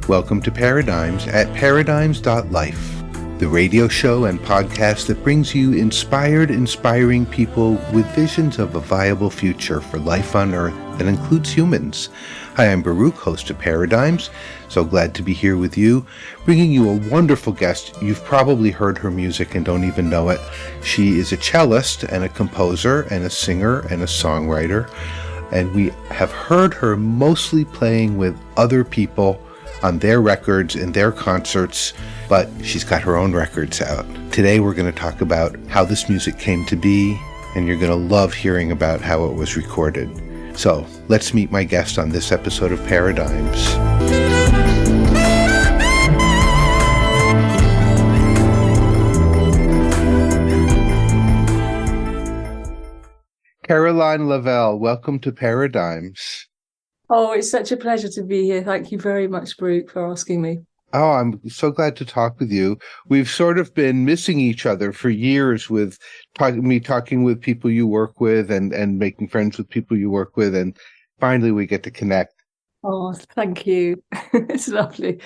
Welcome to Paradigms at paradigms.life, the radio show and podcast that brings you inspiring people with visions of a viable future for life on Earth that includes humans. Hi, I'm Baruch, host of Paradigms. So glad to be here with you, bringing you a wonderful guest. You've probably heard her music and don't even know it. She is a cellist and a composer and a singer and a songwriter, and we have heard her mostly playing with other people on their records and their concerts, but she's got her own records out. Today we're going to talk about how this music came to be, and you're going to love hearing about how it was recorded. So let's meet my guest on this episode of Paradigms. Caroline Lavelle, welcome to Paradigms. Oh, it's such a pleasure to be here. Thank you very much, Baruch, for asking me. Oh, I'm so glad to talk with you. We've sort of been missing each other for years with talking with people you work with and making friends with people you work with. And finally, we get to connect. Oh, thank you. It's lovely.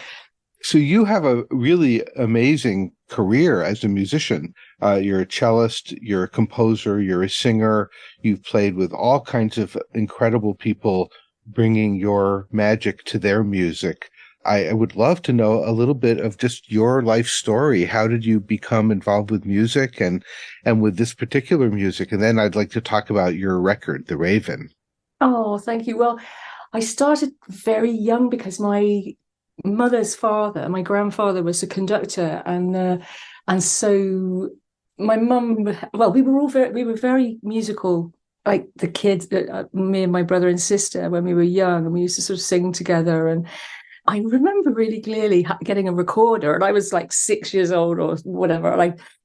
So you have a really amazing career as a musician. You're a cellist, you're a composer, you're a singer. You've played with all kinds of incredible people, bringing your magic to their music. I would love to know a little bit of just your life story. How did you become involved with music and with this particular music? And then I'd like to talk about your record, The Raven. Oh, thank you. Well, I started very young because my mother's father, my grandfather, was a conductor, and so my mum. Well, we were very musical. Like the kids, me and my brother and sister, when we were young, and we used to sort of sing together. And I remember really clearly getting a recorder, and I was like 6 years old or whatever.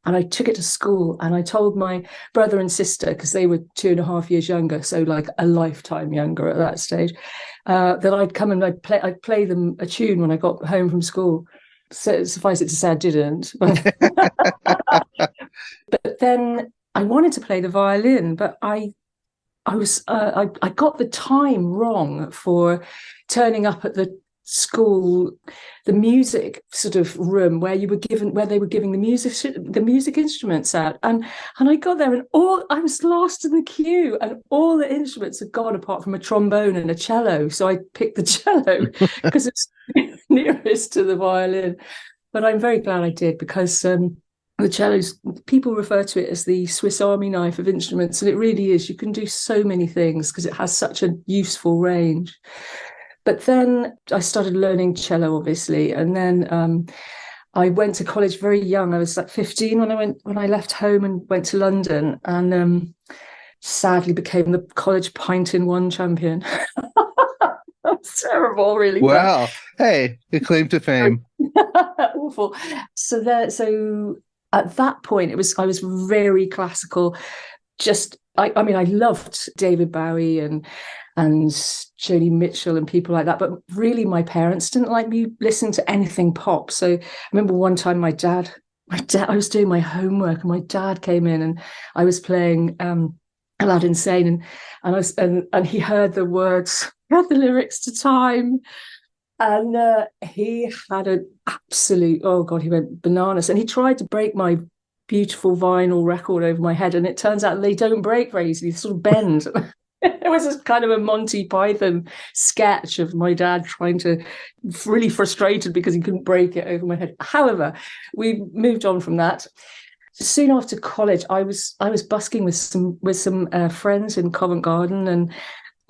And I took it to school, and I told my brother and sister, because they were 2.5 years younger, so like a lifetime younger at that stage, that I'd come and I'd play them a tune when I got home from school. So suffice it to say, I didn't. But then I wanted to play the violin, but I got the time wrong for turning up at the school, the music sort of room where they were giving the music instruments out, and I got there and I was last in the queue, and all the instruments had gone apart from a trombone and a cello. So I picked the cello because it's nearest to the violin. But I'm very glad I did, because the cellos, people refer to it as the Swiss Army knife of instruments, and it really is. You can do so many things because it has such a useful range. But then I started learning cello, obviously, and then I went to college very young. I was like 15 when I left home and went to London, and sadly became the college pint in one champion. That's terrible, really. Wow. Hey, the claim to fame. Awful. So at that point, I was very classical. I mean, I loved David Bowie and Joni Mitchell and people like that, but really my parents didn't like me listening to anything pop. So I remember one time my dad, I was doing my homework, and my dad came in, and I was playing Aladdin Sane, and he heard the words, heard the lyrics to Time. And he had an absolute, oh God, he went bananas. And he tried to break my beautiful vinyl record over my head. And it turns out they don't break very easily, they sort of bend. It was this kind of a Monty Python sketch of my dad trying to, really frustrated because he couldn't break it over my head. However, we moved on from that. Soon after college, I was busking with some friends in Covent Garden, and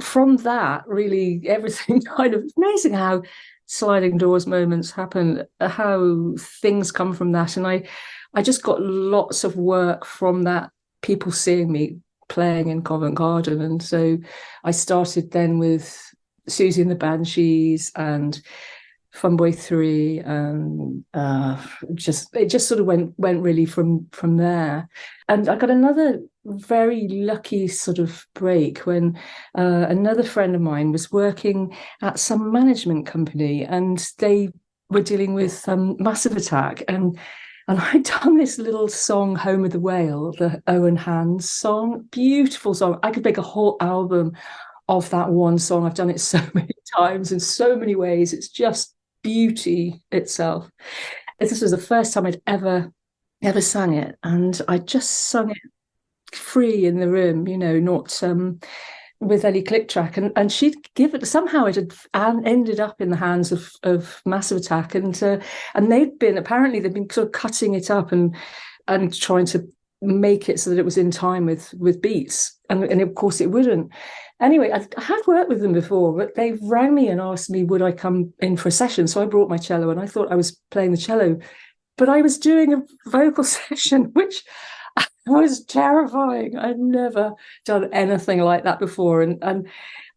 from that, really, everything kind of amazing how sliding doors moments happen, how things come from that. And I just got lots of work from that, people seeing me playing in Covent Garden. And so I started then with Susie and the Banshees and Funboy 3, and it just sort of went really from there. And I got another very lucky sort of break when another friend of mine was working at some management company, and they were dealing with Massive Attack, and I'd done this little song, Home of the Whale, the Owen Hands song, beautiful song. I could make a whole album of that one song. I've done it so many times in so many ways. It's just beauty itself. This was the first time I'd ever sang it, and I just sung it free in the room, not with any click track, and she'd give it, somehow it had ended up in the hands of Massive Attack, and they'd been sort of cutting it up and trying to make it so that it was in time with beats, and of course it wouldn't. Anyway, I had worked with them before, but they rang me and asked me would I come in for a session. So I brought my cello, and I thought I was playing the cello, but I was doing a vocal session, which was terrifying. I'd never done anything like that before, and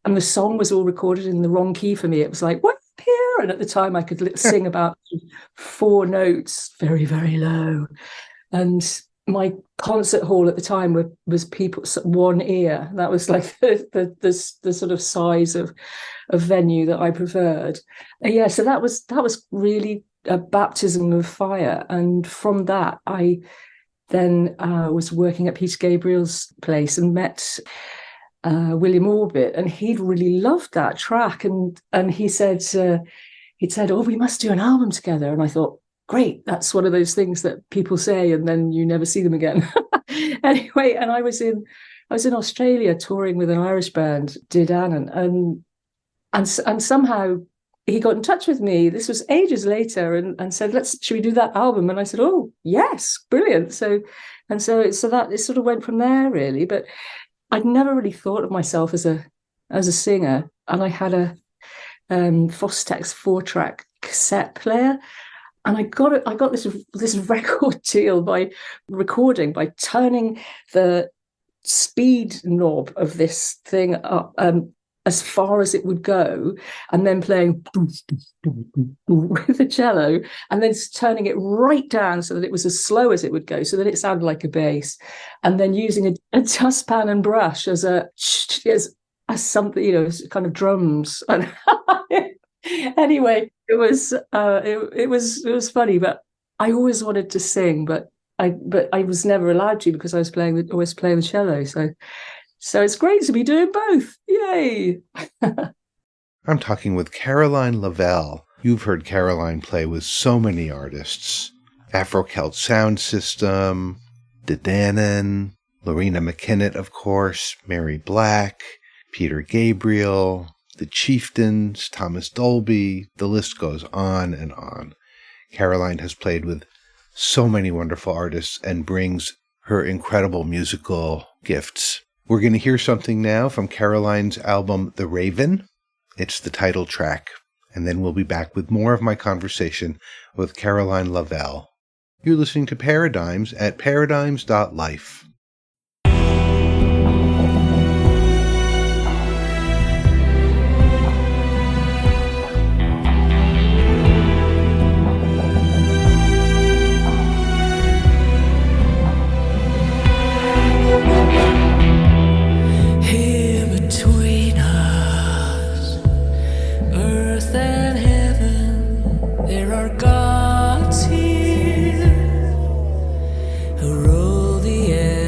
the song was all recorded in the wrong key for me. It was like, what here? And at the time I could sing about 4 notes very, very low, and my concert hall at the time was people 1 ear. That was like the sort of size of venue that I preferred. Yeah, so that was really a baptism of fire. And from that, I then was working at Peter Gabriel's place and met William Orbit, and he'd really loved that track. And he said, "Oh, we must do an album together." And I thought, great, that's one of those things that people say and then you never see them again. Anyway, and I was in Australia touring with an Irish band, Did Annan, and somehow he got in touch with me. This was ages later, and said, should we do that album? And I said, oh yes, brilliant. So that it sort of went from there, really. But I'd never really thought of myself as a singer, and I had a Fostex 4-track cassette player. And I got this record deal by turning the speed knob of this thing up as far as it would go, and then playing with the cello, and then turning it right down so that it was as slow as it would go, so that it sounded like a bass, and then using a dustpan and brush as something, kind of drums. And anyway, it was funny, but I always wanted to sing, but I was never allowed to because I was always playing the cello. So it's great to be doing both. Yay! I'm talking with Caroline Lavelle. You've heard Caroline play with so many artists: Afro-Celt Sound System, Dedanan, Loreena McKennitt, of course, Mary Black, Peter Gabriel, the Chieftains, Thomas Dolby, the list goes on and on. Caroline has played with so many wonderful artists and brings her incredible musical gifts. We're going to hear something now from Caroline's album, The Raven. It's the title track. And then we'll be back with more of my conversation with Caroline Lavelle. You're listening to Paradigms at paradigms.life. Gods here who rule the air.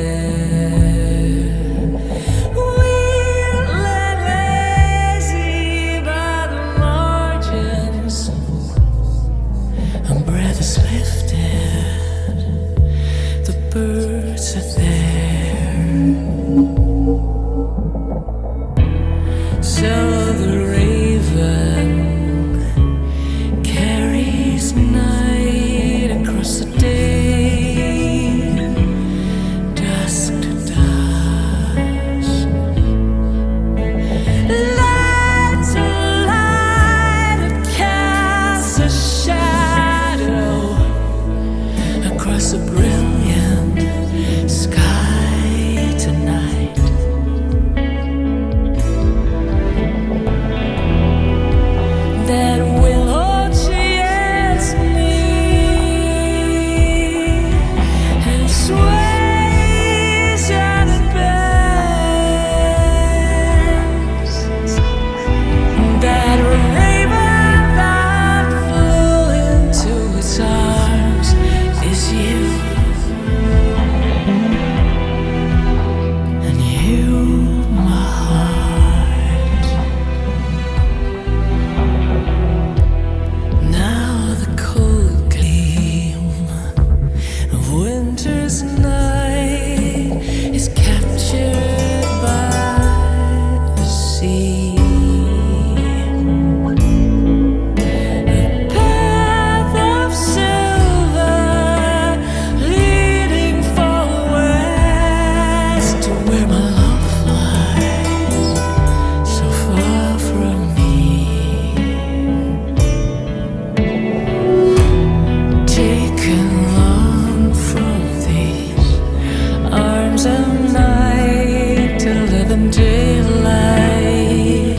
times of night to live in daylight,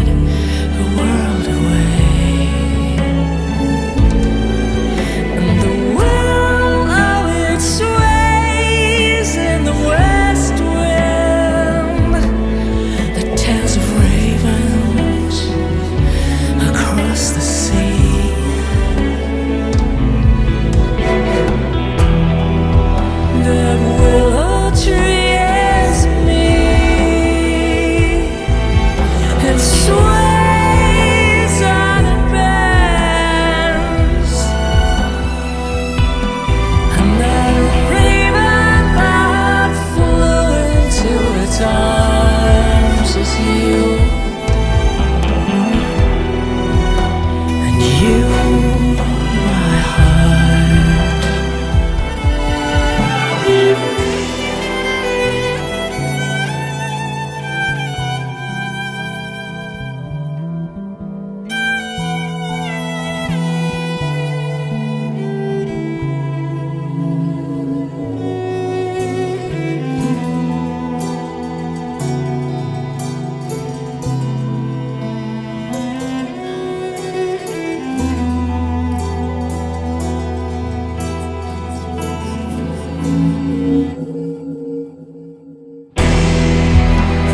a world away. And the will of it sways in the west wind, the tales of ravens across the sea. That willow tree is me. It sways and it bends, and that raven that flew into its arms is you, and you, my heart.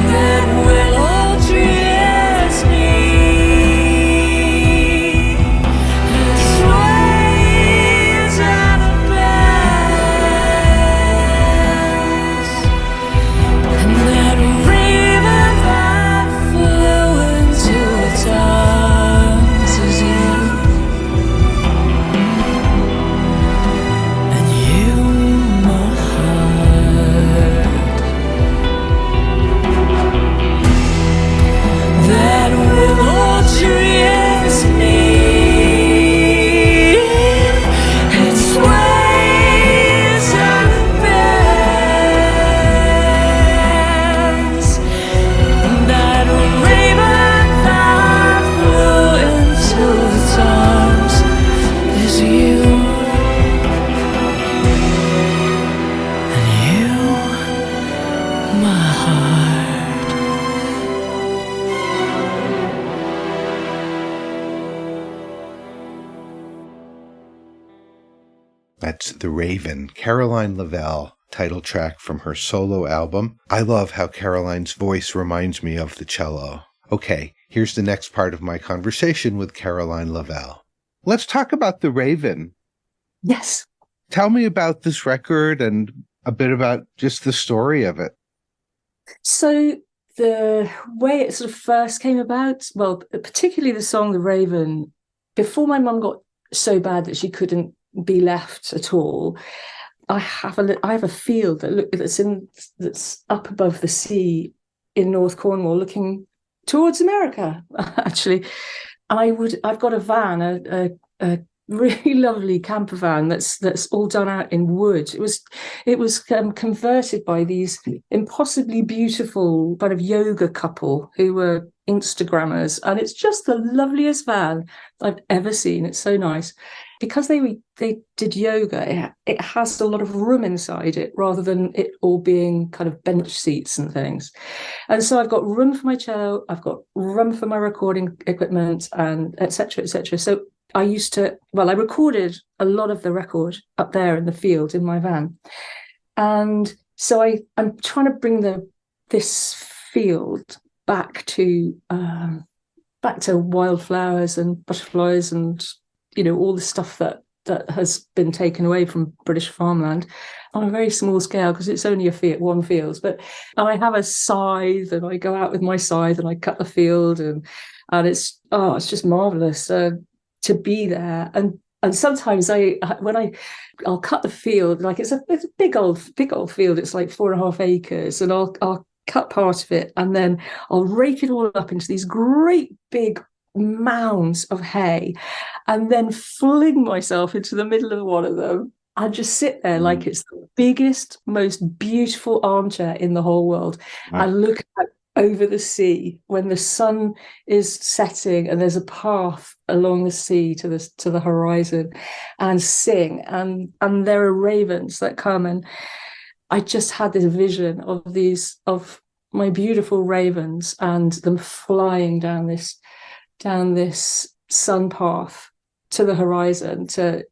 That willow tree is me. It sways and it bends, and that raven that flew into its arms is you, and you, my heart. That willow tree is me. It sways and it bends, and that raven that flew into its arms is you, and you, my heart. That's The Raven, Caroline Lavelle, title track from her solo album. I love how Caroline's voice reminds me of the cello. Okay, here's the next part of my conversation with Caroline Lavelle. Let's talk about The Raven. Yes. Tell me about this record and a bit about just the story of it. So the way it sort of first came about, well, particularly the song The Raven, before my mum got so bad that she couldn't be left at all, I have a field that's up above the sea in North Cornwall, looking towards America. Actually, I've got a van, a really lovely camper van that's all done out in wood. It was converted by these impossibly beautiful kind of yoga couple who were Instagrammers, and it's just the loveliest van I've ever seen. It's so nice. Because they did yoga, it has a lot of room inside it rather than it all being kind of bench seats and things. And so I've got room for my cello, I've got room for my recording equipment, and et cetera, et cetera. So I recorded a lot of the record up there in the field in my van. And so I'm trying to bring this field back to wildflowers and butterflies and all the stuff that has been taken away from British farmland on a very small scale, because it's only one field. But I have a scythe, and I go out with my scythe and I cut the field, and it's just marvelous to be there. And sometimes I'll cut the field, like it's a big old field. It's like 4.5 acres, and I'll cut part of it, and then I'll rake it all up into these great big mounds of hay, and then fling myself into the middle of one of them and just sit there like it's the biggest, most beautiful armchair in the whole world. Wow. And look out over the sea when the sun is setting and there's a path along the sea to the horizon, and sing. And there are ravens that come I just had this vision of my beautiful ravens and them flying down this sun path to the horizon, to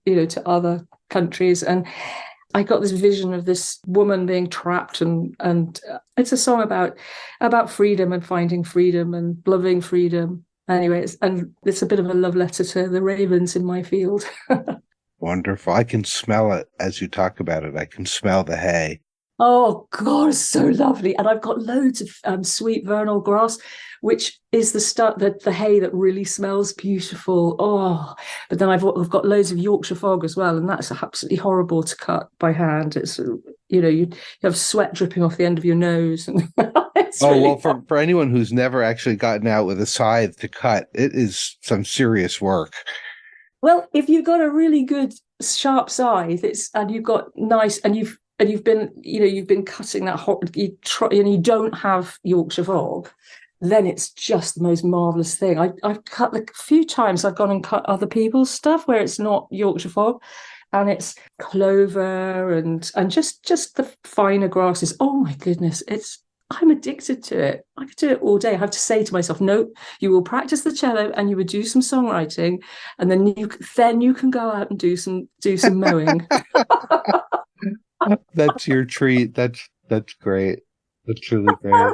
other countries. And I got this vision of this woman being trapped, and it's a song about freedom and finding freedom and loving freedom. Anyways, and it's a bit of a love letter to the ravens in my field. Wonderful. I can smell it as you talk about it. I can smell the hay. Oh God, it's so lovely. And I've got loads of sweet vernal grass, which is the hay that really smells beautiful. Oh, but then I've got loads of Yorkshire fog as well, and that's absolutely horrible to cut by hand. It's you have sweat dripping off the end of your nose, and for anyone who's never actually gotten out with a scythe to cut, it is some serious work. Well, if you've got a really good sharp scythe, and you've got nice, and you've been cutting that hot, and you don't have Yorkshire fog, then it's just the most marvelous thing. I've cut a few times. I've gone and cut other people's stuff where it's not Yorkshire fog, and it's clover and just the finer grasses. Oh my goodness, I'm addicted to it. I could do it all day. I have to say to myself, no, you will practice the cello and you would do some songwriting, and then you can go out and do some mowing. That's your treat. That's great. That's really great.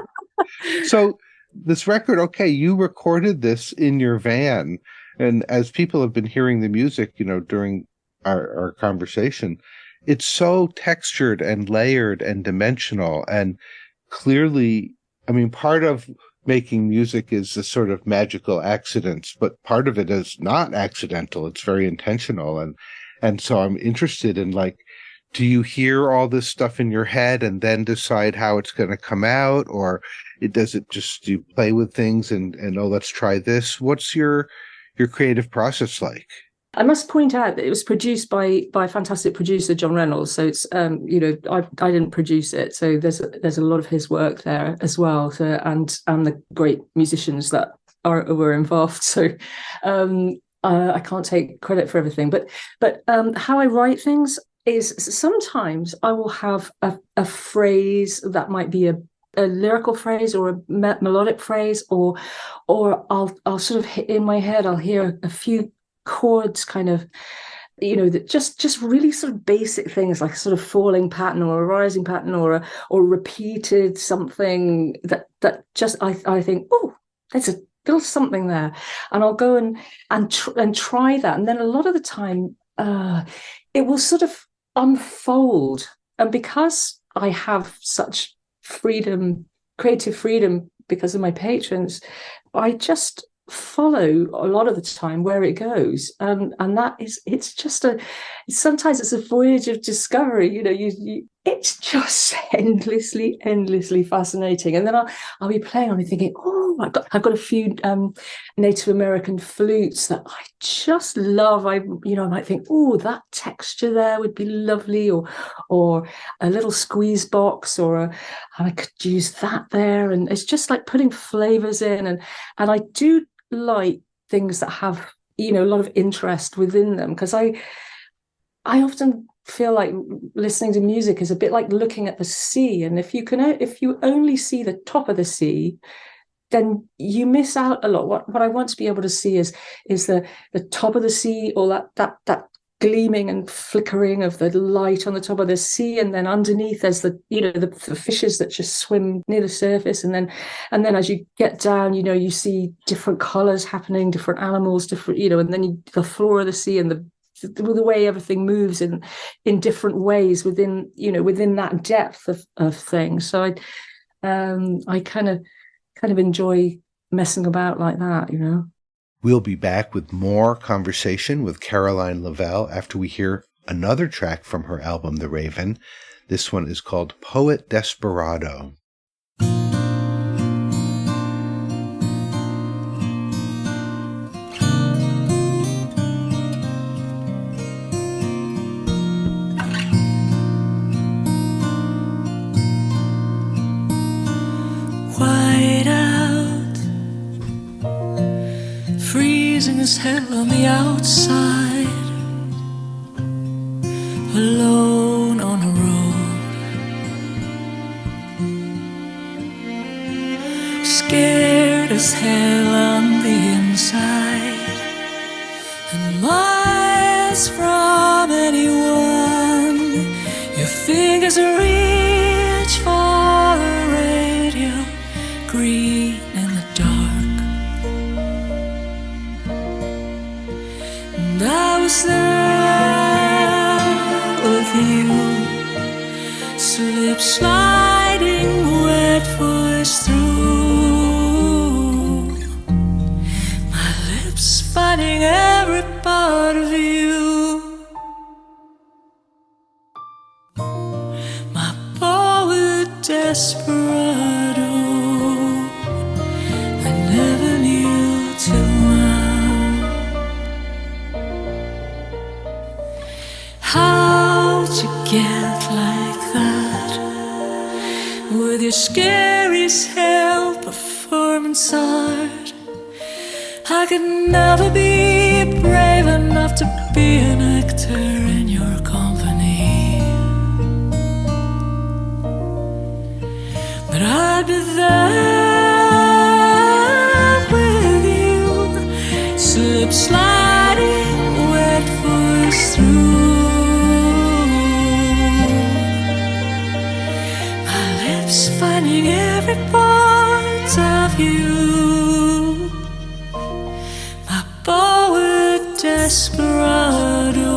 So this record, okay, you recorded this in your van, and as people have been hearing the music, during our conversation, it's so textured and layered and dimensional, and clearly, I mean, part of making music is the sort of magical accidents, but part of it is not accidental. It's very intentional, and so I'm interested in, like, do you hear all this stuff in your head and then decide how it's going to come out, or do you play with things and let's try this? What's your creative process like? I must point out that it was produced by a fantastic producer, John Reynolds. So it's I didn't produce it, so there's a lot of his work there as well, and the great musicians that were involved. So I can't take credit for everything, but how I write things is sometimes I will have a phrase that might be a lyrical phrase or a melodic phrase, or I'll sort of hit in my head. I'll hear a few chords, kind of, that just really sort of basic things, like a sort of falling pattern or a rising pattern or repeated something that just I think, oh, there's a little something there, and I'll go and try that, and then a lot of the time it will sort of unfold. And because I have such creative freedom because of my patrons, I just follow a lot of the time where it goes, and sometimes it's a voyage of discovery. It's just endlessly fascinating. And then I'll be playing, I'll be thinking, oh, I've got a few Native American flutes that I just love. I might think, oh, that texture there would be lovely, or a little squeeze box, and I could use that there. And it's just like putting flavors in, and I do like things that have a lot of interest within them, because I often feel like listening to music is a bit like looking at the sea, and if you only see the top of the sea, then you miss out a lot. What I want to be able to see is the top of the sea, or that gleaming and flickering of the light on the top of the sea, and then underneath there's the fishes that just swim near the surface, and then as you get down, you see different colors happening, different animals, different, and then the floor of the sea, and the way everything moves in different ways within that depth of things. So I kind of enjoy messing about like that. We'll be back with more conversation with Caroline Lavelle after we hear another track from her album, The Raven. This one is called Poet Desperado. White out, freezing as hell on the outside, alone on a road scared as hell on the inside, and miles from anyone, your fingers reach for a radio, green in the dark. And I was there with you, slip sliding wet voice through my lips, finding every part of you. My poet desperado, I never knew till now. How'd you get like that, with your scary as hell performance art? I could never be brave enough to be an actor in your company, but I'd be there with you, slip sliding wet voice through my lips, finding every part of you. My poet desperado,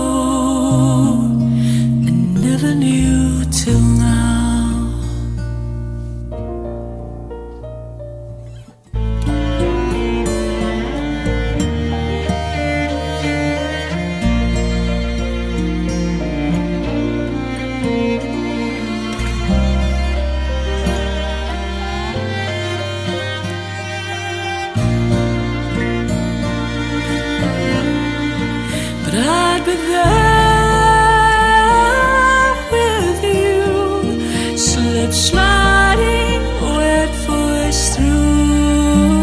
I never knew till now. But I'd be there with you, slip sliding wet voice through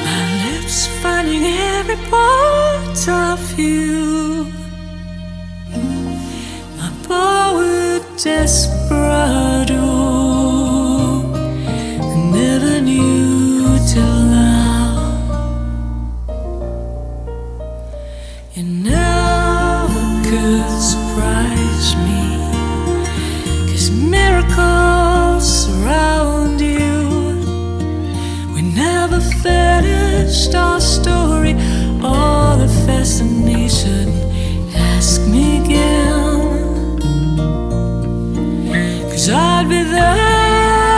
my lips, finding every part of you. My poet desperado, I never knew till now. You never could surprise me, 'cause miracles surround you. We never finished our story, all the fascination. Ask me again, 'cause I'd be there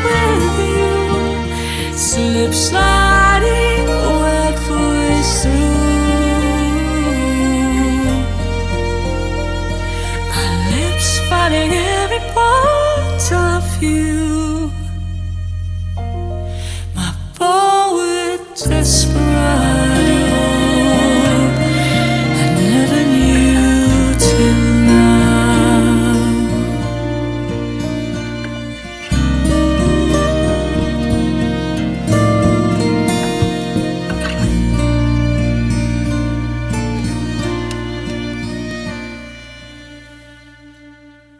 with you, slip sliding wet voice through my lips, finding every part of you. My poet desperado, I never knew till now.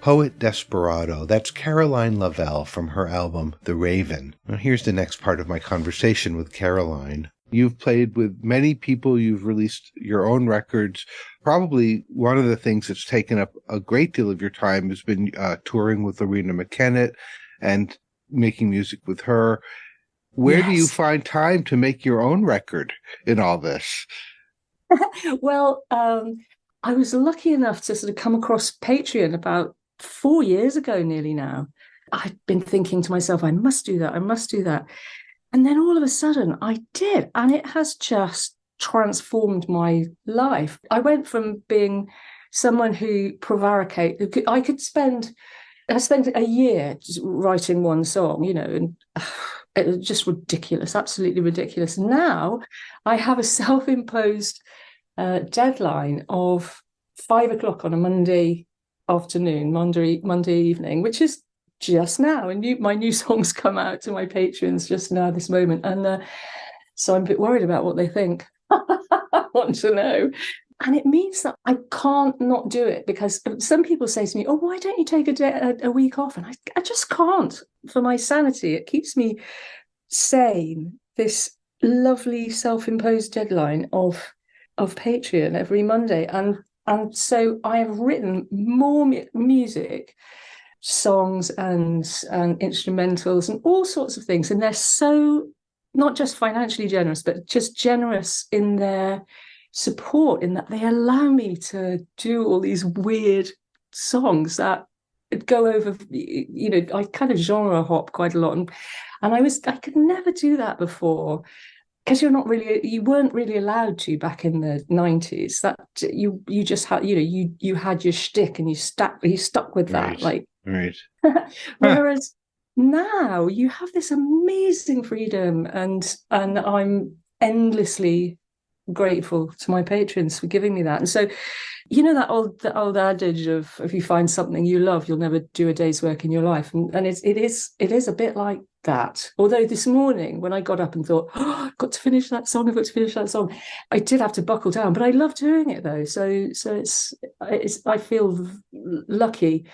Poet Desperado. That's Caroline Lavelle from her album The Raven. Now here's the next part of my conversation with Caroline. You've played with many people. You've released your own records. Probably one of the things that's taken up a great deal of your time has been touring with Loreena McKennitt and making music with her. Where do you find time to make your own record in all this? Well, I was lucky enough to sort of come across Patreon about 4 years ago nearly now. I'd been thinking to myself, I must do that. And then all of a sudden I did. And it has just transformed my life. I went from being someone who prevaricated. I spent a year just writing one song, and it was just ridiculous, absolutely ridiculous. Now I have a self-imposed deadline of 5 o'clock on a Monday afternoon, Monday evening, which is just now. And my new songs come out to my patrons just now, this moment. And so I'm a bit worried about what they think. I want to know. And it means that I can't not do it, because some people say to me, oh, why don't you take a week off? And I just can't, for my sanity. It keeps me sane, this lovely self-imposed deadline of Patreon every Monday. And so I have written more music, songs and instrumentals and all sorts of things. And they're so not just financially generous, but just generous in their support, in that they allow me to do all these weird songs that go over, I kind of genre hop quite a lot. And I could never do that before, because you weren't really allowed to back in the 90s. That you just had, you had your shtick and you stuck with that. Right. Whereas now you have this amazing freedom, and I'm endlessly grateful to my patrons for giving me that. And so, that old adage of, if you find something you love, you'll never do a day's work in your life. And it is a bit like that. Although this morning when I got up and thought, oh, I've got to finish that song, I did have to buckle down, but I love doing it though. So it's I feel lucky.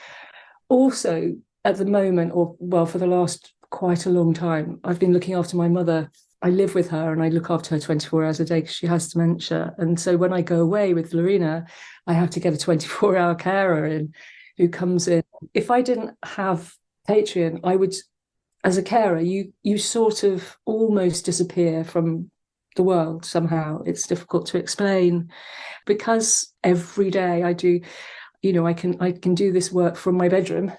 Also, at the moment, for the last quite a long time, I've been looking after my mother. I live with her and I look after her 24 hours a day because she has dementia. And so when I go away with Loreena, I have to get a 24-hour carer in who comes in. If I didn't have Patreon, I would, as a carer, you sort of almost disappear from the world somehow. It's difficult to explain, because every day I do, I can do this work from my bedroom.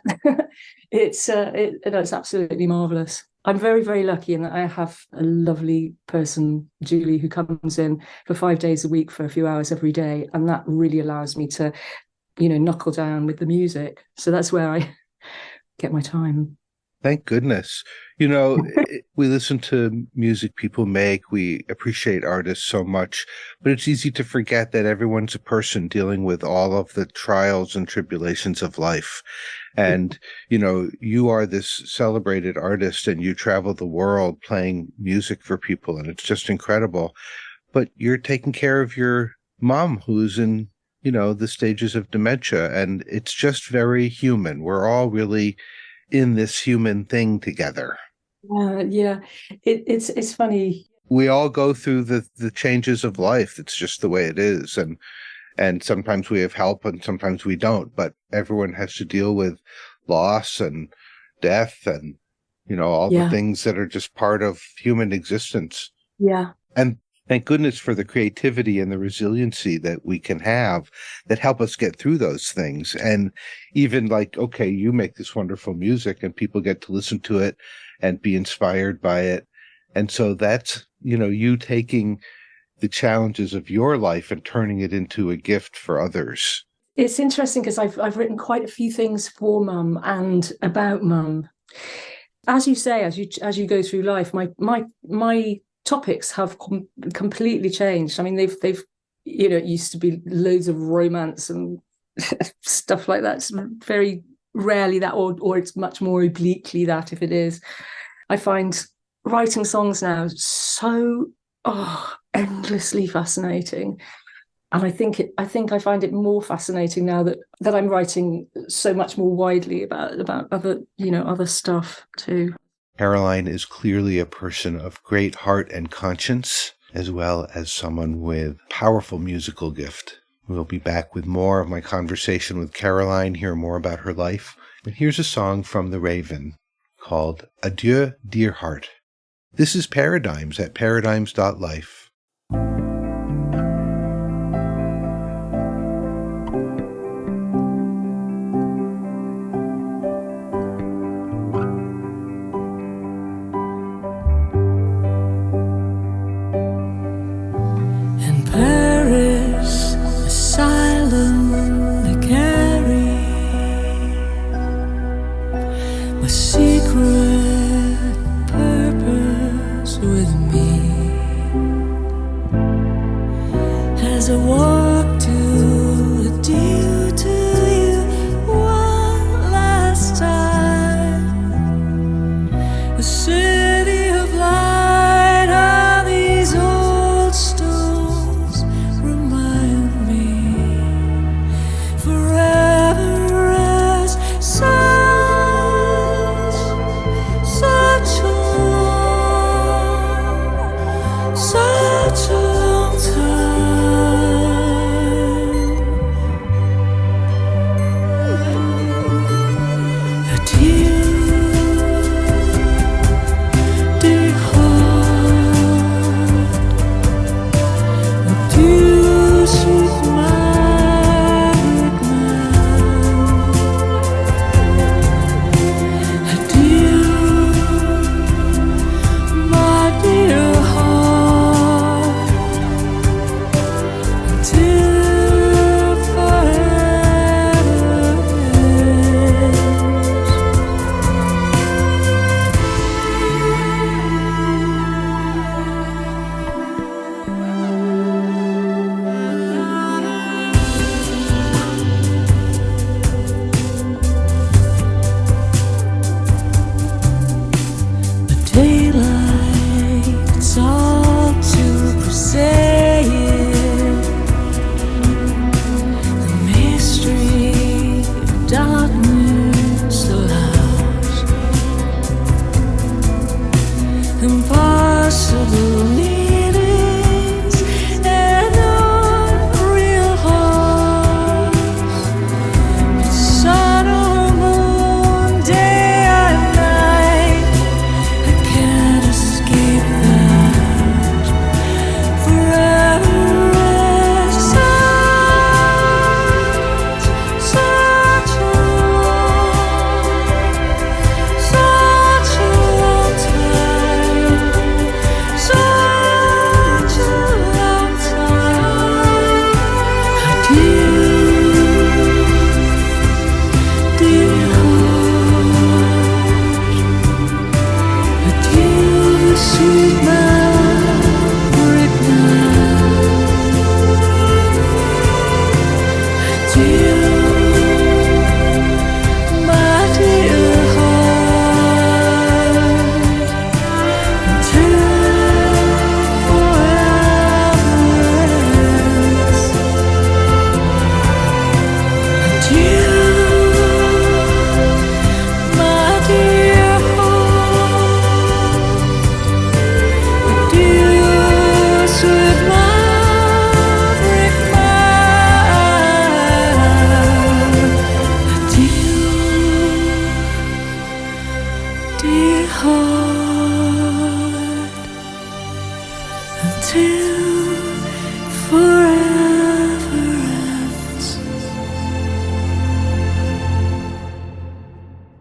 It's absolutely marvelous. I'm very, very lucky in that I have a lovely person, Julie, who comes in for 5 days a week for a few hours every day. And that really allows me to, knuckle down with the music. So that's where I get my time. Thank goodness. We listen to music people make. We appreciate artists so much, but it's easy to forget that everyone's a person dealing with all of the trials and tribulations of life. And, you are this celebrated artist and you travel the world playing music for people, and it's just incredible. But you're taking care of your mom who's in, the stages of dementia, and it's just very human. We're all really in this human thing together. Yeah. It's funny. We all go through the changes of life. It's just the way it is. And sometimes we have help and sometimes we don't, but everyone has to deal with loss and death and, all the things that are just part of human existence. Yeah. And thank goodness for the creativity and the resiliency that we can have that help us get through those things. And even okay, you make this wonderful music and people get to listen to it and be inspired by it. And so that's, you taking the challenges of your life and turning it into a gift for others. It's interesting because I've written quite a few things for Mum and about Mum. As you say, as you go through life, my topics have completely changed. I mean, they've it used to be loads of romance and stuff like that. It's very rarely that, or it's much more obliquely that, if it is. I find writing songs now so endlessly fascinating. And I think I find it more fascinating now that I'm writing so much more widely about other stuff too. Caroline is clearly a person of great heart and conscience, as well as someone with powerful musical gift. We'll be back with more of my conversation with Caroline, hear more about her life. But here's a song from The Raven called Adieu, Dear Heart. This is Paradigms at paradigms.life. Secret purpose with me.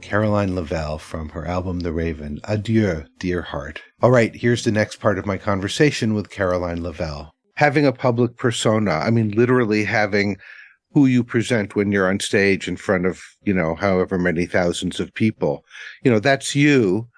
Caroline Lavelle from her album The Raven. Adieu, dear heart. All right, here's the next part of my conversation with Caroline Lavelle. Having a public persona, I mean, literally having who you present when you're on stage in front of, however many thousands of people, that's you,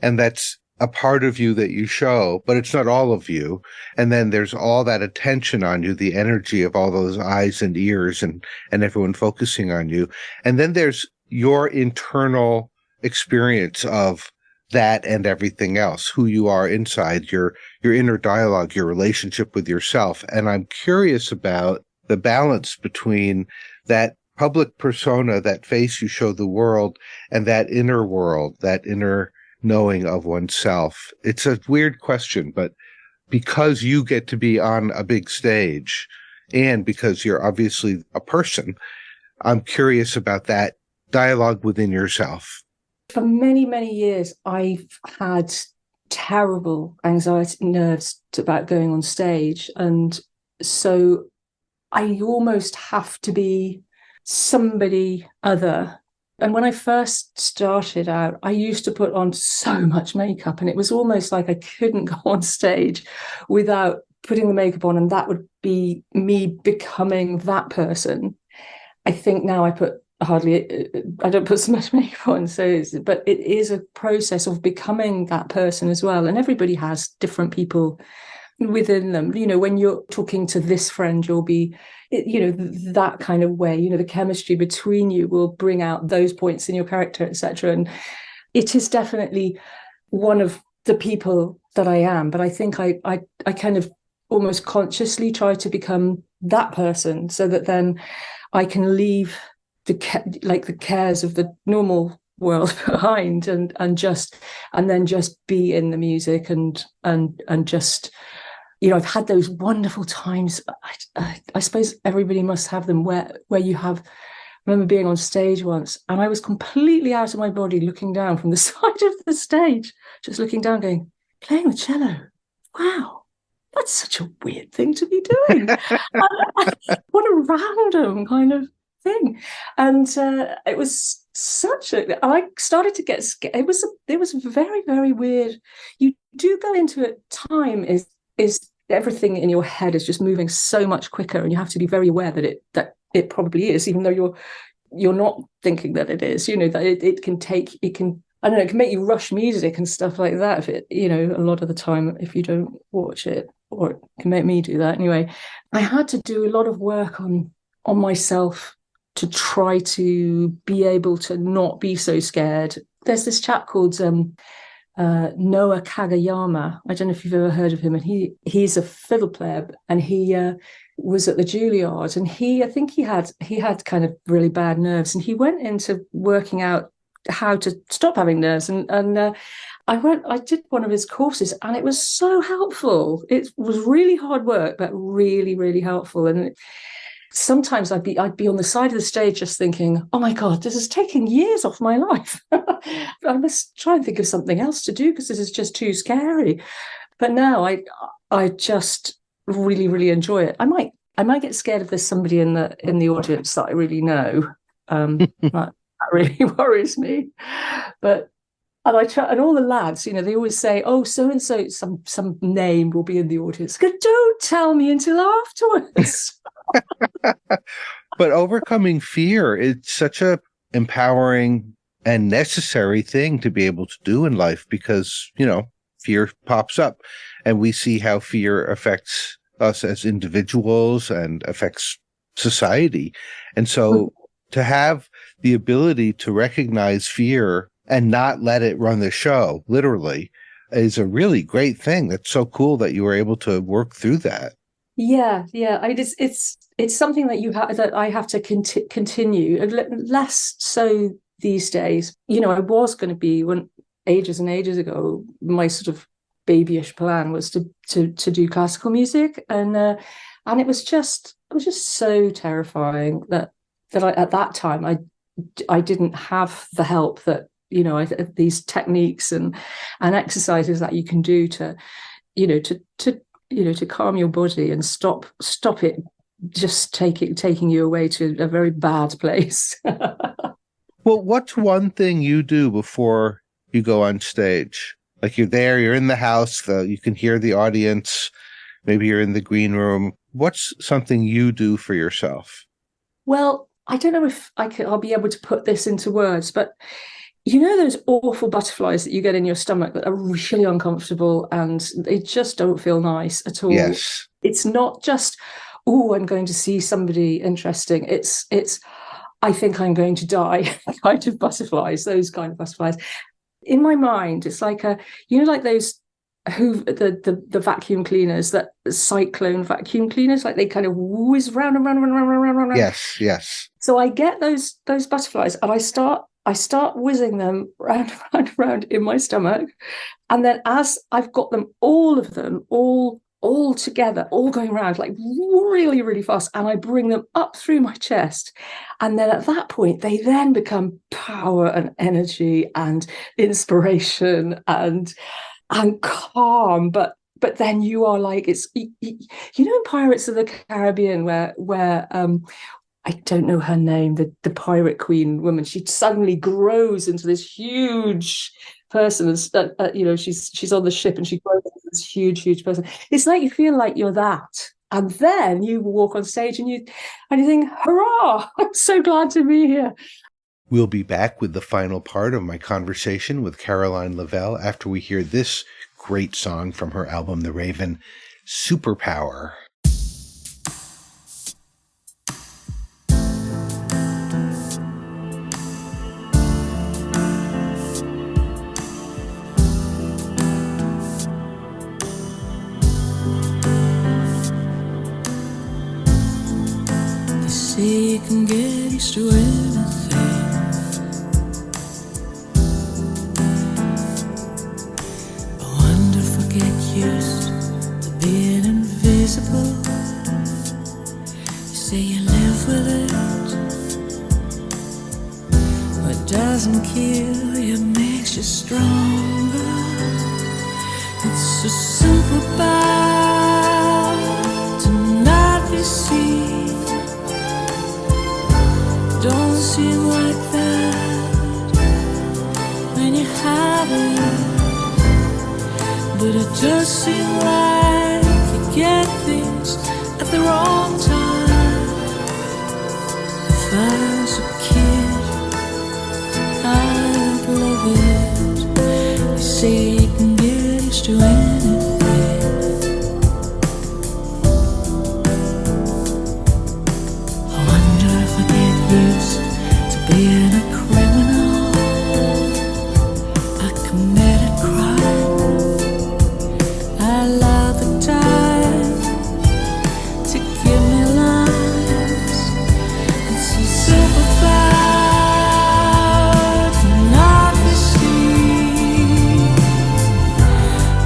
and that's a part of you that you show, but it's not all of you. And then there's all that attention on you, the energy of all those eyes and ears and everyone focusing on you. And then there's your internal experience of that and everything else, who you are inside, your inner dialogue, your relationship with yourself. And I'm curious about the balance between that public persona, that face you show the world, and that inner world, that inner knowing of oneself. It's a weird question, but because you get to be on a big stage and because you're obviously a person, I'm curious about that dialogue within yourself. For many, many years, I've had terrible anxiety, nerves about going on stage. And so I almost have to be somebody other. And when I first started out, I used to put on so much makeup, and it was almost like I couldn't go on stage without putting the makeup on, and that would be me becoming that person. I think now I don't put so much makeup on, but it is a process of becoming that person as well. And everybody has different people within them. When you're talking to this friend, you'll be, that kind of way, the chemistry between you will bring out those points in your character, etc. And it is definitely one of the people that I am. But I think I kind of almost consciously try to become that person so that then I can leave the cares of the normal world behind and then just be in the music and just, I've had those wonderful times. I suppose everybody must have them where you have. I remember being on stage once and I was completely out of my body, looking down from the side of the stage, just looking down, going, playing the cello. Wow, that's such a weird thing to be doing. What a random kind of thing. And it was I started to get scared. It was very, very weird. You do go into it. Time is everything in your head is just moving so much quicker, and you have to be very aware that it probably is, even though you're not thinking that it is. That it can I don't know, it can make you rush music and stuff like that. If it, a lot of the time, if you don't watch it, or it can make me do that anyway. I had to do a lot of work on myself to try to be able to not be so scared. There's this chap called Noah Kagayama. I don't know if you've ever heard of him, and he's a fiddle player, and he was at the Juilliard, and I think he had kind of really bad nerves, and he went into working out how to stop having nerves, and I did one of his courses, and it was so helpful. It was really hard work, but really, really helpful. And sometimes I'd be on the side of the stage just thinking, oh my God, this is taking years off my life. I must try and think of something else to do because this is just too scary. But now I just really, really enjoy it. I might get scared if there's somebody in the audience that I really know. That really worries me. But and I try, and all the lads, they always say, "Oh, so and so, some name will be in the audience." Go, don't tell me until afterwards. But overcoming fear is such a empowering and necessary thing to be able to do in life because, fear pops up, and we see how fear affects us as individuals and affects society. And so to have the ability to recognize fear and not let it run the show, literally, is a really great thing. That's so cool that you were able to work through that. Yeah. It's something that I have to continue, less so these days. I was going to be, when ages and ages ago, my sort of babyish plan was to do classical music, and it was just so terrifying that I, at that time I didn't have the help that these techniques and exercises that you can do to calm your body and stop it just taking you away to a very bad place. Well, Well, what's one thing you do before you go on stage? Like you're there, you're in the house, you can hear the audience, maybe you're in the green room. What's something you do for yourself? Well, I don't know if I'll be able to put this into words, but you know those awful butterflies that you get in your stomach that are really uncomfortable and they just don't feel nice at all. Yes. It's not just, oh, I'm going to see somebody interesting. It's I think I'm going to die kind of butterflies, those kind of butterflies. In my mind, it's like like those the vacuum cleaners, that cyclone vacuum cleaners, like they kind of whiz round and round and round and round and round. Yes, yes. So I get those butterflies and I start whizzing them round and round and round in my stomach. And then as I've got them, all of them, all together, all going around like really, really fast. And I bring them up through my chest. And then at that point, they then become power and energy and inspiration and calm. But then you are like, it's, in Pirates of the Caribbean where I don't know her name, the pirate queen woman, she suddenly grows into this huge person, and she's on the ship and she grows into this huge person. It's like you feel like you're that, and then you walk on stage and you think, hurrah, I'm so glad to be here. We'll be back with the final part of my conversation with Caroline Lavelle after we hear this great song from her album The Raven, Superpower. You can get used to anything, I wonder if I get used to being invisible. You say you live with it, what doesn't kill you makes you stronger. It's a superpower to not be seen. Don't seem like that when you have it, but it does seem like you get things at the wrong time. If I was a kid, I'd love it. You say you can get used to anything. Being a criminal, I committed crime. I allowed the time to give me lives. It's a superpower to not be seen.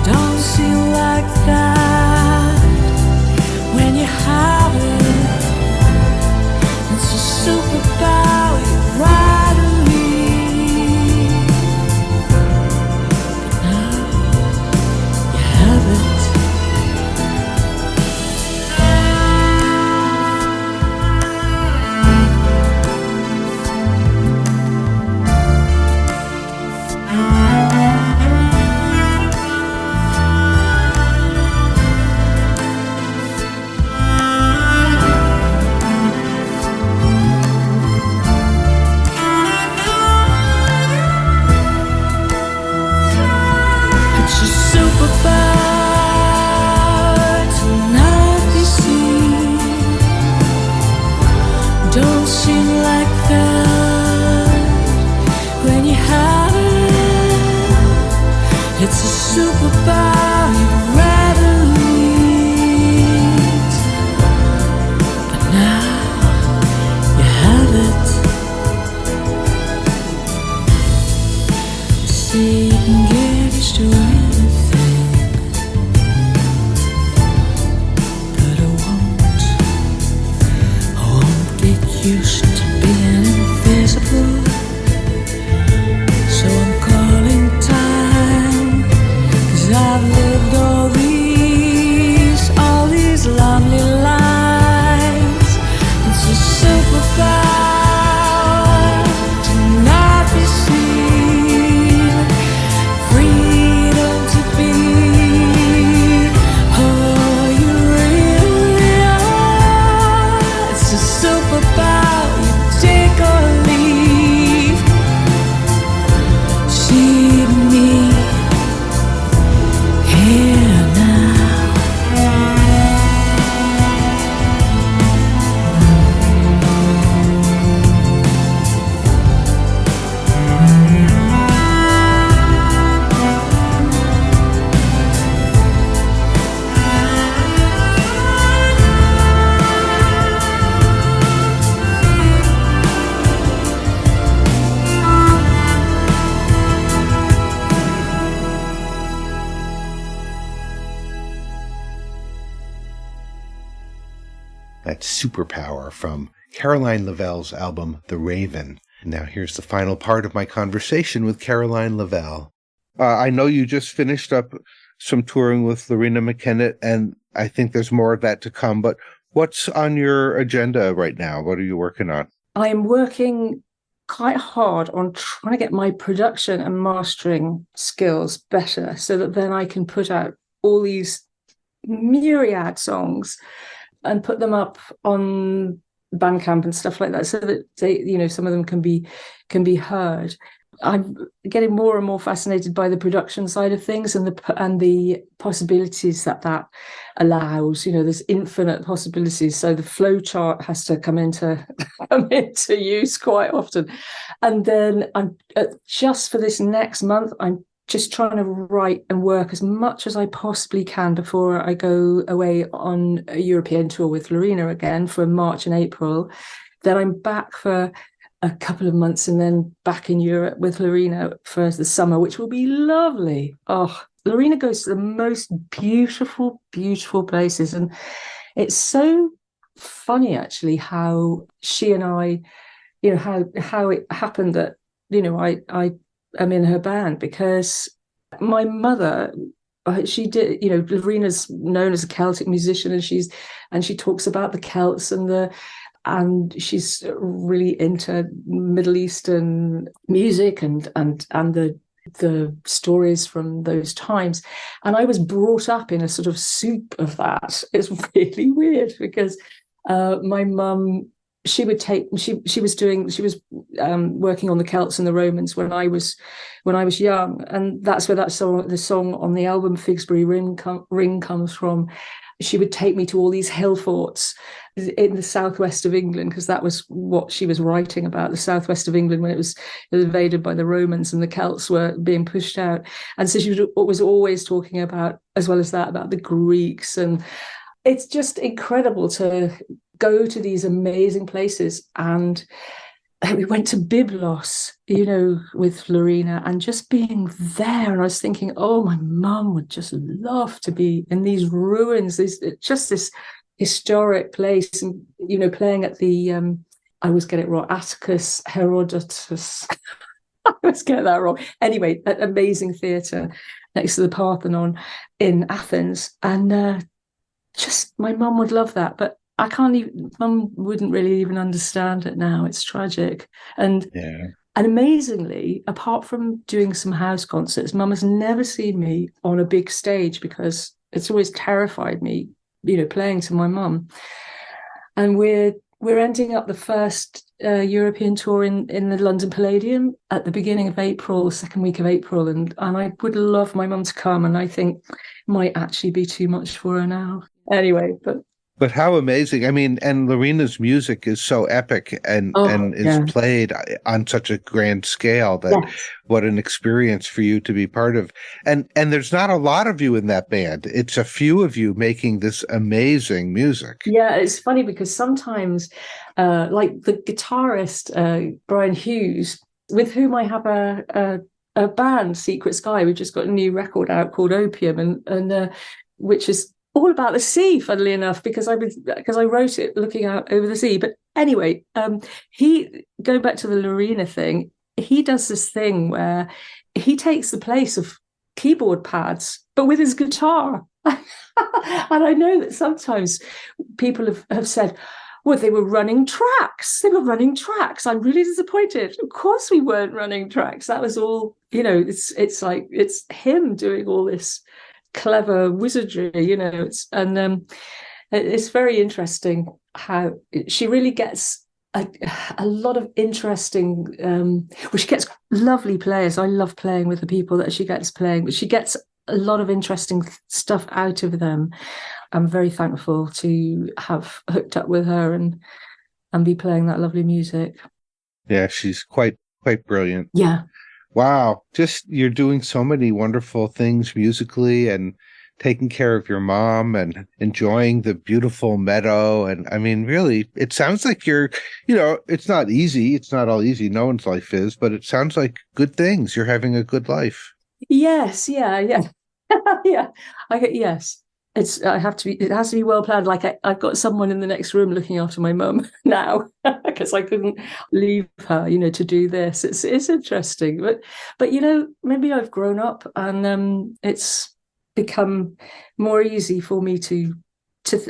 Don't seem like that when you have it. It's a superpower. that superpower from Caroline Lavelle's album, The Raven. Now here's the final part of my conversation with Caroline Lavelle. I know you just finished up some touring with Loreena McKennitt, and I think there's more of that to come, but what's on your agenda right now? What are you working on? I am working quite hard on trying to get my production and mastering skills better so that then I can put out all these myriad songs and put them up on Bandcamp and stuff like that so that they, some of them can be heard. I'm getting more and more fascinated by the production side of things and the possibilities that allows. There's infinite possibilities. So the flow chart has to come into use quite often. And then I'm just for this next month, I'm just trying to write and work as much as I possibly can before I go away on a European tour with Loreena again for March and April. Then I'm back for a couple of months and then back in Europe with Loreena for the summer, which will be lovely. Oh, Loreena goes to the most beautiful, beautiful places. And it's so funny, actually, how she and I, how it happened that, I am in her band, because my mother, she did, Loreena's known as a Celtic musician, and she talks about the Celts and she's really into Middle Eastern music and the stories from those times. And I was brought up in a sort of soup of that. It's really weird because my mum, she was working on the Celts and the Romans when I was young, and that's where the song on the album Figsbury Ring comes from. She would take me to all these hill forts in the southwest of England, because that was what she was writing about, the southwest of England when it was invaded by the Romans and the Celts were being pushed out. And so she was always talking about, as well as that, about the Greeks. And it's just incredible to go to these amazing places. And we went to Byblos, with Loreena, and just being there. And I was thinking, oh, my mum would just love to be in these ruins, just this historic place, and, playing at the, I always get it wrong, Atticus Herodotus. I always get that wrong. Anyway, an amazing theatre next to the Parthenon in Athens. And just my mum would love that. But I can't even, mum wouldn't really even understand it now. It's tragic. And amazingly, apart from doing some house concerts, mum has never seen me on a big stage, because it's always terrified me, playing to my mum. And we're ending up the first European tour in the London Palladium at the beginning of April, second week of April. And I would love my mum to come, and I think it might actually be too much for her now. Anyway, But how amazing. I mean, and Loreena's music is so epic and is played on such a grand scale that what an experience for you to be part of. And there's not a lot of you in that band. It's a few of you making this amazing music. Yeah, it's funny because sometimes, like the guitarist, Brian Hughes, with whom I have a band, Secret Sky, we've just got a new record out called Opium, and which is all about the sea, funnily enough, because I wrote it looking out over the sea. But anyway, he, going back to the Loreena thing, he does this thing where he takes the place of keyboard pads, but with his guitar. And I know that sometimes people have said, well, they were running tracks. I'm really disappointed. Of course we weren't running tracks. That was all, it's like, it's him doing all this clever wizardry, it's very interesting how she really gets a lot of interesting, she gets lovely players. I love playing with the people that she gets playing, but she gets a lot of interesting stuff out of them. I'm very thankful to have hooked up with her and be playing that lovely music. Yeah, she's quite brilliant. Yeah. Wow. Just, you're doing so many wonderful things musically and taking care of your mom and enjoying the beautiful meadow. And I mean, really, it sounds like you're, it's not easy. It's not all easy. No one's life is, but it sounds like good things. You're having a good life. Yes. Yeah. Yeah. Yeah. Yes. it has to be well planned. Like I've got someone in the next room looking after my mum now because I couldn't leave her, to do this. It's interesting, but maybe I've grown up and it's become more easy for me to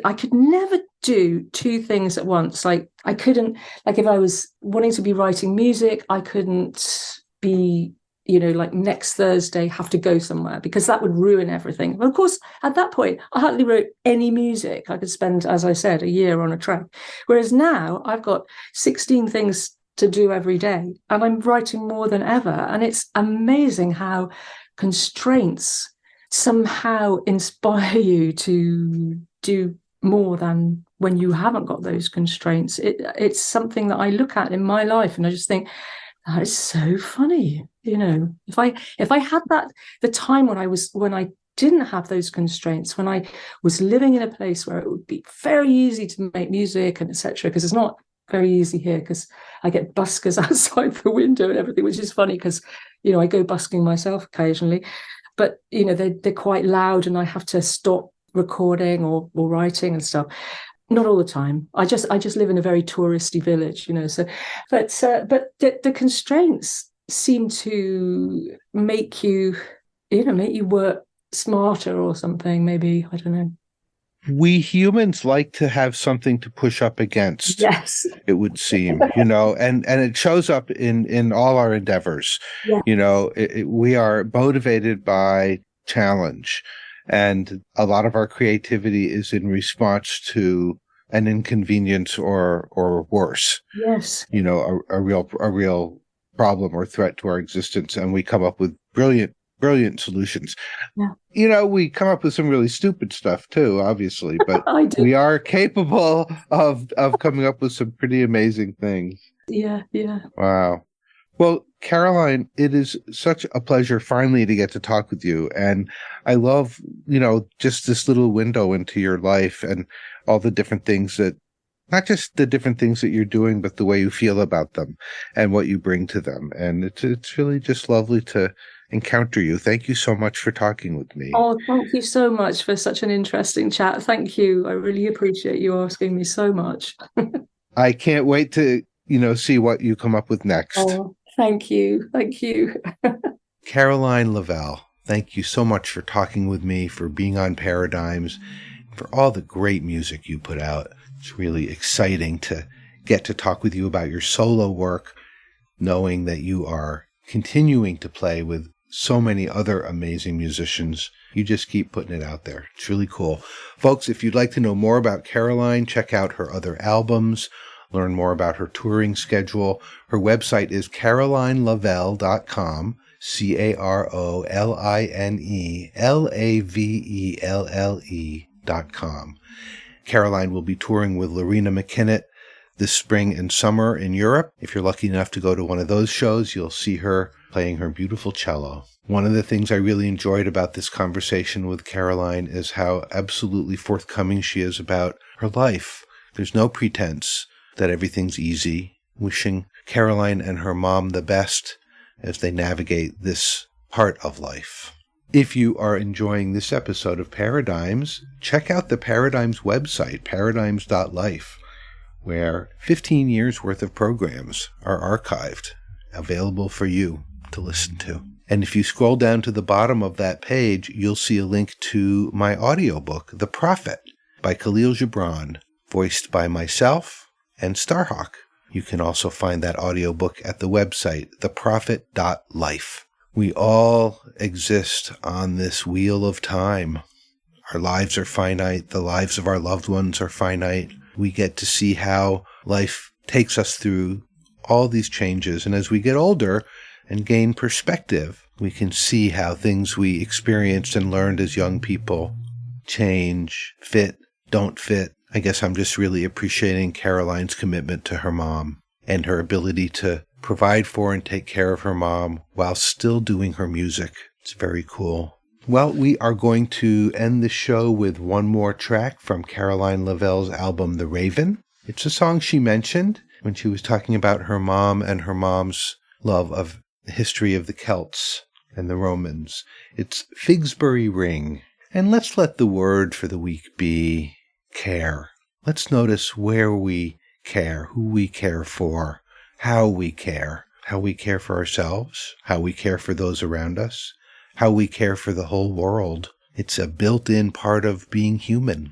I could never do two things at once. Like I couldn't, like if I was wanting to be writing music, I couldn't be, like next Thursday have to go somewhere because that would ruin everything. But of course, at that point, I hardly wrote any music. I could spend, as I said, a year on a track. Whereas now I've got 16 things to do every day and I'm writing more than ever. And it's amazing how constraints somehow inspire you to do more than when you haven't got those constraints. It's something that I look at in my life and I just think that is so funny. If I had that, the time when I didn't have those constraints, when I was living in a place where it would be very easy to make music and etc., because it's not very easy here because I get buskers outside the window and everything, which is funny because I go busking myself occasionally, but they're quite loud and I have to stop recording or writing and stuff. Not all the time. I just live in a very touristy village, so but the constraints seem to make you work smarter or something, maybe. I don't know. We humans like to have something to push up against. Yes. It would seem, and it shows up in all our endeavors. Yeah. We are motivated by challenge. And a lot of our creativity is in response to an inconvenience or worse. Yes. A real problem or threat to our existence. And we come up with brilliant solutions. Yeah. We come up with some really stupid stuff too, obviously, but we are capable of coming up with some pretty amazing things. Yeah. Yeah. Wow. Well, Caroline, it is such a pleasure finally to get to talk with you. And I love, just this little window into your life and all the different things that, not just the different things that you're doing, but the way you feel about them and what you bring to them. And it's really just lovely to encounter you. Thank you so much for talking with me. Oh, thank you so much for such an interesting chat. Thank you. I really appreciate you asking me so much. I can't wait to, see what you come up with next. Oh. Thank you. Thank you. Caroline Lavelle, thank you so much for talking with me, for being on Paradigms, for all the great music you put out. It's really exciting to get to talk with you about your solo work, knowing that you are continuing to play with so many other amazing musicians. You just keep putting it out there. It's really cool. Folks, if you'd like to know more about Caroline, check out her other albums. Learn more about her touring schedule. Her website is carolinelavelle.com, CarolineLavelle.com. Caroline will be touring with Loreena McKennitt this spring and summer in Europe. If you're lucky enough to go to one of those shows, you'll see her playing her beautiful cello. One of the things I really enjoyed about this conversation with Caroline is how absolutely forthcoming she is about her life. There's no pretense that everything's easy. Wishing Caroline and her mom the best as they navigate this part of life. If you are enjoying this episode of Paradigms, check out the Paradigms website, paradigms.life, where 15 years worth of programs are archived, available for you to listen to. And if you scroll down to the bottom of that page, you'll see a link to my audiobook, The Prophet, by Khalil Gibran, voiced by myself and Starhawk. You can also find that audiobook at the website, theprophet.life. We all exist on this wheel of time. Our lives are finite. The lives of our loved ones are finite. We get to see how life takes us through all these changes. And as we get older and gain perspective, we can see how things we experienced and learned as young people change, fit, don't fit. I guess I'm just really appreciating Caroline's commitment to her mom and her ability to provide for and take care of her mom while still doing her music. It's very cool. Well, we are going to end the show with one more track from Caroline Lavelle's album, The Raven. It's a song she mentioned when she was talking about her mom and her mom's love of the history of the Celts and the Romans. It's Figsbury Ring. And let's let the word for the week be care. Let's notice where we care, who we care for, how we care for ourselves, how we care for those around us, how we care for the whole world. It's a built-in part of being human,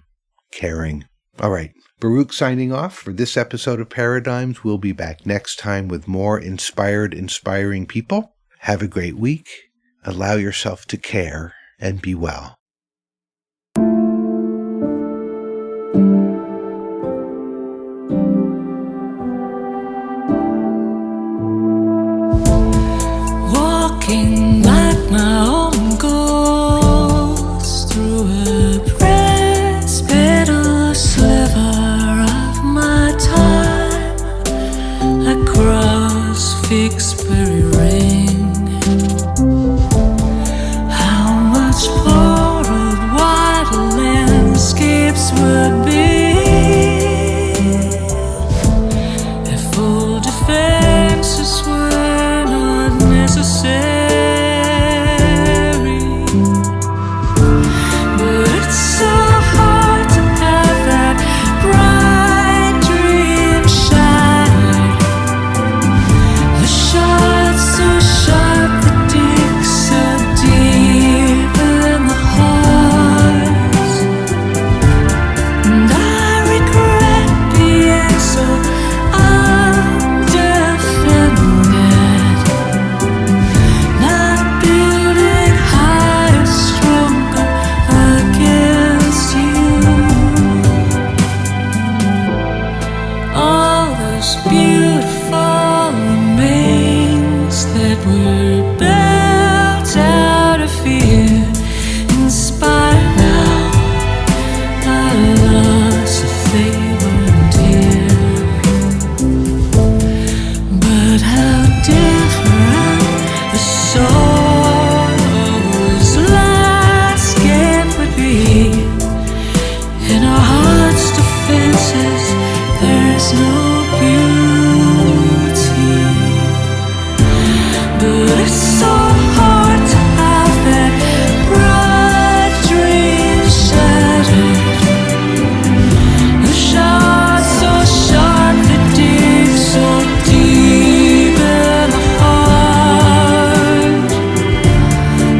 caring. All right, Baruch signing off for this episode of Paradigms. We'll be back next time with more inspiring people. Have a great week. Allow yourself to care and be well. Walking like my own ghost through a pressed petal sliver of my time, across Fixbury Ring. How much poorer wild landscapes would be if all defenses were not necessary. But it's so hard to have that bright dream shattered. The shots so sharp, the dig so deep in the heart. And I regret being so undefended, not building higher, stronger against you. All those beautiful remains that were built out of fear, inspired now by loss if they weren't here. But how different the soul's landscape would be. In our hearts' defenses, there's no beauty. But it's so hard to have that bright dream shattered. The shots so sharp, the dig so deep in the heart.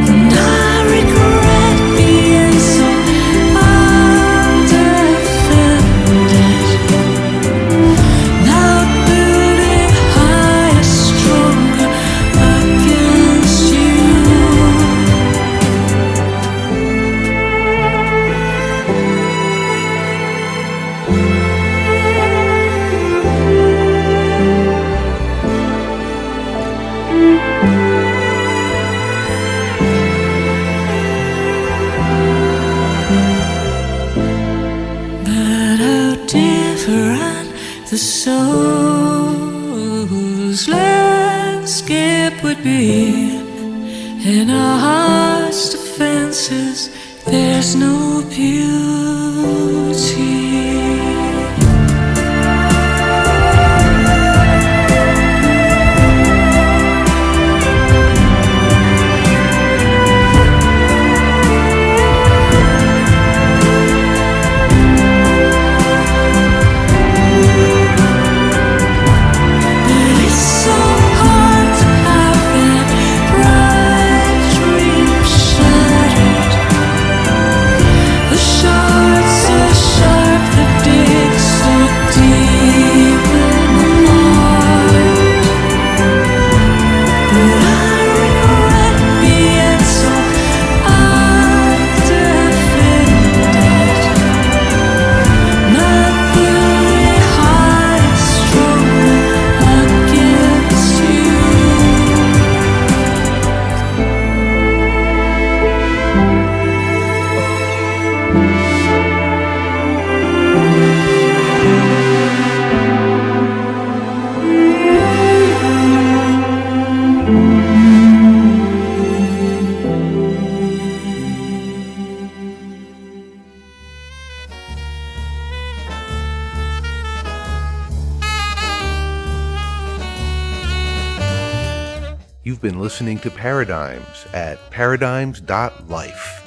And I regret being so undefended, not building higher, stronger against you. But how different the soul's landscape would be. In our hearts' defenses, there's no beauty. But it's so hard to have that bright dream shattered. The shards so sharp, the dig so deep in the heart. But I regret being so undefended, not building higher, stronger against you. You've been listening to Paradigms at paradigms.life.